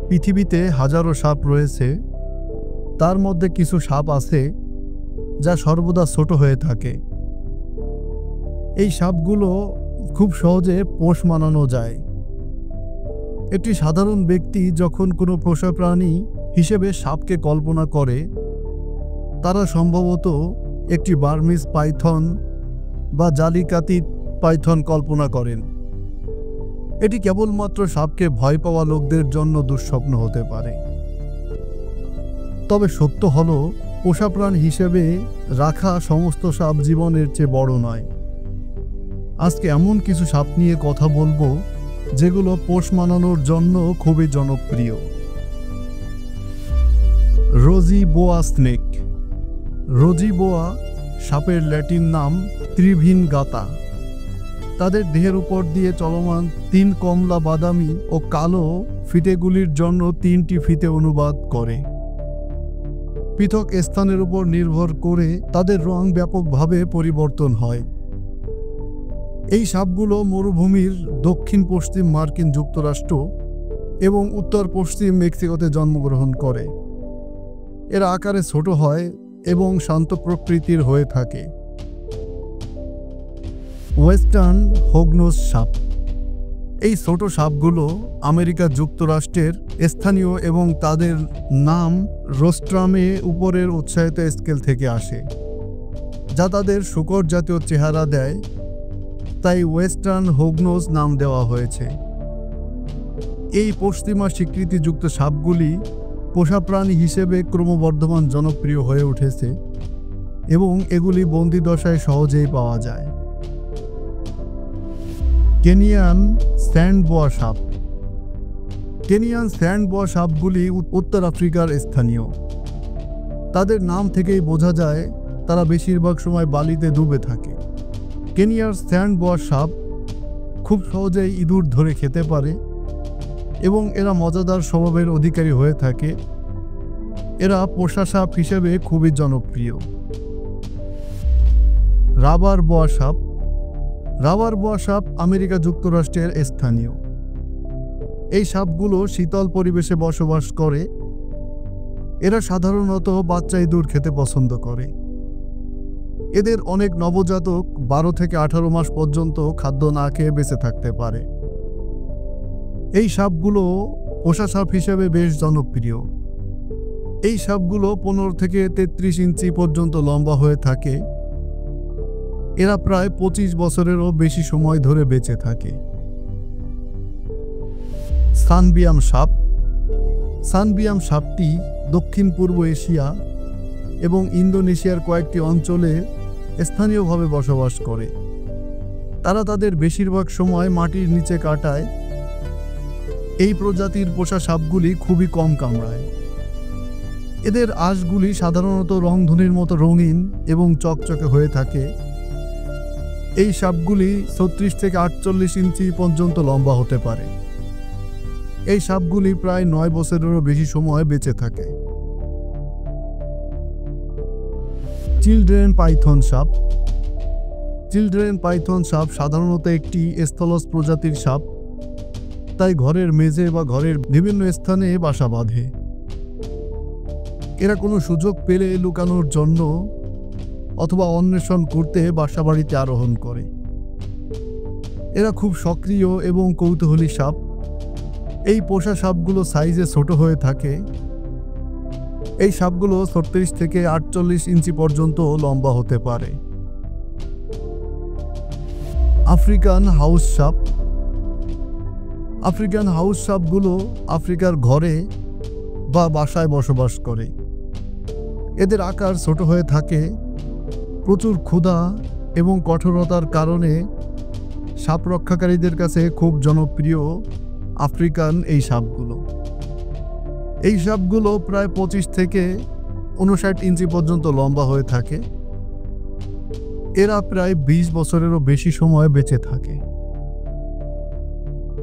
পৃথিবীতে হাজারো সাপ রয়েছে, তার মধ্যে কিছু সাপ আছে যা সর্বদা ছোট হয়ে থাকে। এই সাপগুলো খুব সহজে পোষ মানানো যায়। একটি সাধারণ ব্যক্তি যখন কোনো পোষা প্রাণী হিসেবে সাপকে কল্পনা করে, তারা সম্ভবত একটি বার্মিজ পাইথন বা জালিকাতি পাইথন কল্পনা করেন। এটি কেবলমাত্র সাপকে ভয় পাওয়া লোকদের জন্য দুঃস্বপ্ন হতে পারে। তবে সত্য হলো, পোষা প্রাণ হিসেবে রাখা সমস্ত সাপ জীবনের চেয়ে বড় নয়। আজকে এমন কিছু সাপ নিয়ে কথা বলবো যেগুলো পোষ মানানোর জন্য খুবই জনপ্রিয়। রোজি বোয়া স্নেক। রোজি বোয়া সাপের ল্যাটিন নাম ত্রিভিনগাতা। তাদের দেহের উপর দিয়ে চলমান 3 কমলা, বাদামি ও কালো ফিতেগুলির জন্য 3টি ফিতে অনুবাদ করে। পৃথক স্থানের উপর নির্ভর করে তাদের রং ব্যাপকভাবে পরিবর্তন হয়। এই সাপগুলো মরুভূমির দক্ষিণ পশ্চিম মার্কিন যুক্তরাষ্ট্র এবং উত্তর পশ্চিম মেক্সিকোতে জন্মগ্রহণ করে। এরা আকারে ছোট হয় এবং শান্ত প্রকৃতির হয়ে থাকে। ওয়েস্টার্ন হগনোজ সাপ। এই ছোট সাপগুলো আমেরিকা যুক্তরাষ্ট্রের স্থানীয় এবং তাদের নাম রোস্ট্রামে উপরের উৎসাহিত স্কেল থেকে আসে, যা তাদের শূকর জাতীয় চেহারা দেয়, তাই ওয়েস্টার্ন হগনোজ নাম দেওয়া হয়েছে। এই পশ্চিমা স্বীকৃতিযুক্ত সাপগুলি পোষা প্রাণী হিসেবে ক্রমবর্ধমান জনপ্রিয় হয়ে উঠেছে এবং এগুলি বন্দিদশায় সহজেই পাওয়া যায়। কেনিয়ান স্যান্ড বোয়া সাপ। কেনিয়ান স্যান্ড বোয়া সাপগুলি উত্তর আফ্রিকার স্থানীয়। তাদের নাম থেকেই বোঝা যায় তারা বেশিরভাগ সময় বালিতে ডুবে থাকে। কেনিয়ার স্যান্ড বোয়া সাপ খুব সহজেই ইঁদুর ধরে খেতে পারে এবং এরা মজাদার স্বভাবের অধিকারী হয়ে থাকে। এরা পোষা সাপ হিসেবে খুবই জনপ্রিয়। রাবার বোয়া সাপ। রাবার বোয়া সাপ আমেরিকা যুক্তরাষ্ট্রের স্থানীয়। এই সাপগুলো শীতল পরিবেশে বসবাস করে। এরা সাধারণত বাচ্চা ইঁদুর খেতে পছন্দ করে। এদের অনেক নবজাতক 12 থেকে 18 মাস পর্যন্ত খাদ্য না খেয়ে বেঁচে থাকতে পারে। এই সাপগুলো পোষা সাপ হিসেবে বেশ জনপ্রিয়। এই সাপগুলো 15 থেকে 33 ইঞ্চি পর্যন্ত লম্বা হয়ে থাকে। এরা প্রায় 25 বছরেরও বেশি সময় ধরে বেঁচে থাকে। সানবিয়াম সাপ। সানবিয়াম সাপটি দক্ষিণ পূর্ব এশিয়া এবং ইন্দোনেশিয়ার কয়েকটি অঞ্চলে স্থানীয়ভাবে বসবাস করে। তারা তাদের বেশিরভাগ সময় মাটির নিচে কাটায়। এই প্রজাতির পোষা সাপগুলি খুবই কম কামড়ায়। এদের আঁশগুলি সাধারণত রংধনুর মতো রঙিন এবং চকচকে হয়ে থাকে। এই সাপগুলি 36 থেকে 48 ইঞ্চি পর্যন্ত লম্বা হতে পারে। এই সাপগুলি প্রায় 9 বছরেরও বেশি সময় বেঁচে থাকে। চিলড্রেন পাইথন সাপ। চিলড্রেন পাইথন সাপ সাধারণত একটি স্থলজ প্রজাতির সাপ, তাই ঘরের মেঝে বা ঘরের বিভিন্ন স্থানে বাসা বাঁধে। এরা কোনো সুযোগ পেলে লুকানোর জন্য অথবা অন্বেষণ করতে বাসাবাড়িতে আরোহণ করে। এরা খুব সক্রিয় এবং কৌতূহলী সাপ। এই পোষা সাপগুলো সাইজে ছোট হয়ে থাকে। এই সাপগুলো 36 থেকে 48 ইঞ্চি পর্যন্ত লম্বা হতে পারে। আফ্রিকান হাউস সাপ। আফ্রিকান হাউস সাপগুলো আফ্রিকার ঘরে বা বাসায় বসবাস করে। এদের আকার ছোট হয়ে থাকে। প্রচুর ক্ষুধা এবং কঠোরতার কারণে সাপ রক্ষাকারীদের কাছে খুব জনপ্রিয় আফ্রিকান এই সাপগুলো। এই সাপগুলো প্রায় 25 থেকে 59 ইঞ্চি পর্যন্ত লম্বা হয়ে থাকে। এরা প্রায় 20 বছরেরও বেশি সময় বেঁচে থাকে।